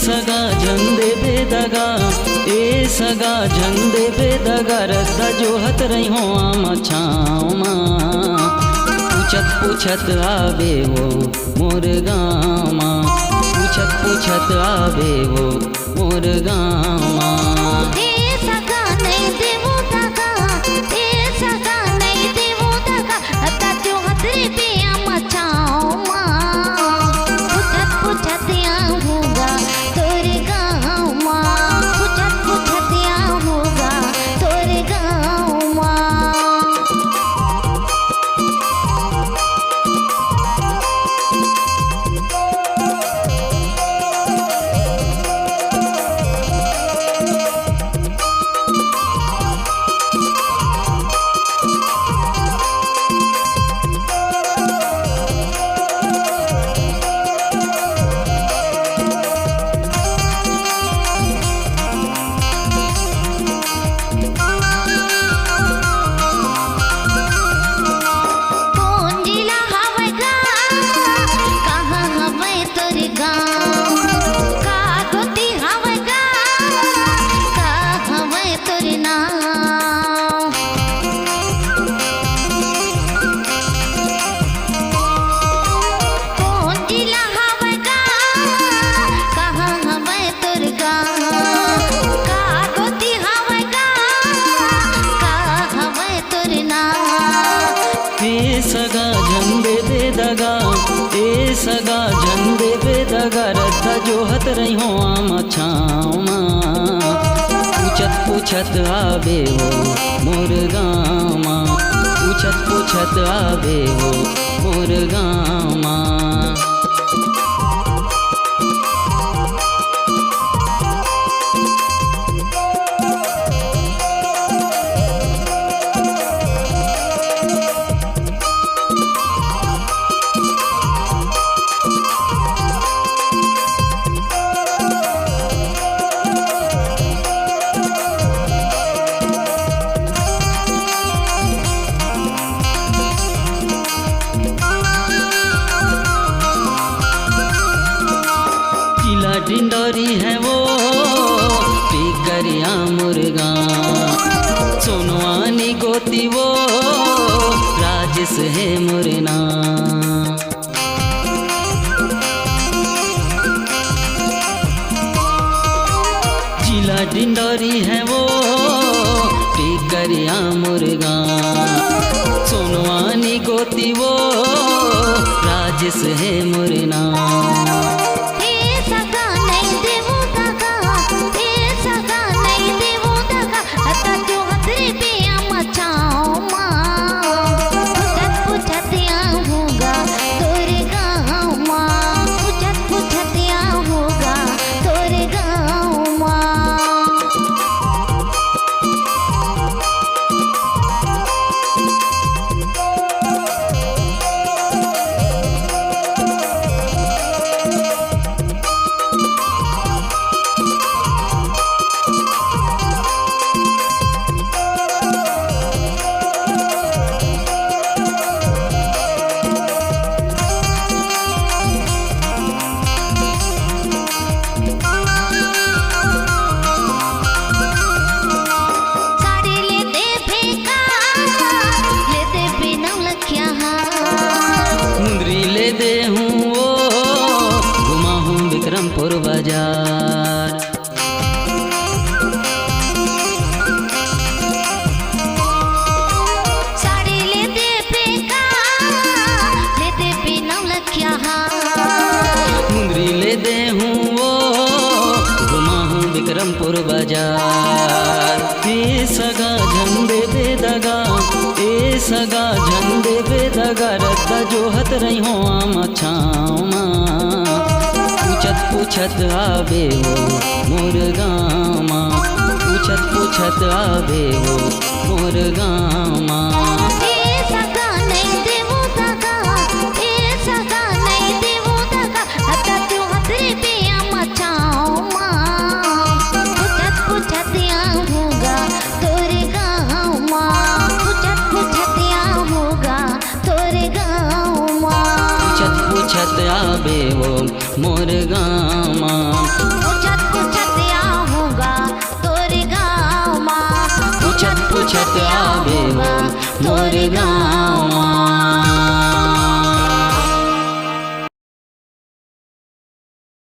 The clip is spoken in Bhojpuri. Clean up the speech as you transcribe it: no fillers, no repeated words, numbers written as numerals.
सगा झंडे बेदगा ए सगा झंडे बेदगा रद्दा जो हत रही हो आम छाँव माँ पूछत पूछत आवे वो मोर गाँव माँ पूछत पूछत आवे वो मोर गाँव माँ। ए सगा नहीं देवो दगा ए सगा नहीं देवो दगा रद्दा जो हत रे पे आम छाँव माँ पूछत पूछत आऊँगा सगा झंडे बेदगा ए सगा झंडे बेदगा रद्दा जो हत रही हो आम छाँव माँ पूछत पूछत आवे वो मोर गाँव माँ पूछत पूछत आवे वो मोर गाँव माँ। डिंडोरी है वो टिकरिया मुर्गा सोनवानी गोती वो राजस है मुरना जिला डिंडोरी है वो टिकरिया मुर्गा सोनवानी गोती वो राजस है मुरना। दे हूँ वो घुमा हूँ विक्रमपुर बाजार साड़ी लेते फेंका लेते पे नाम लखिया मुंदरी ले दे हूँ वो घुमा हूँ विक्रमपुर बाजार। ए सगा झंडे बेदगा ए सगा झंडे बेदगा रद्दा जोहत रही हो आम छाँव माँ। पूछत पूछत आवे हो मोर गामा, पूछत पूछत आवे हो मोर गामा। ए सगा नहीं देवो दगा, ए सगा नहीं देवो दगा, रद्दा जोहत रे पिया मचाओ माँ। पूछत पूछत आऊँगा तोरे गाँव माँ, पूछत पूछत आऊँगा तोरे गाँव माँ। पूछत पूछत आवे हो मोर गामा, पूछत पूछत आऊँगा तोरे गाँव माँ। पूछत पूछत आवे हो मोर गामा।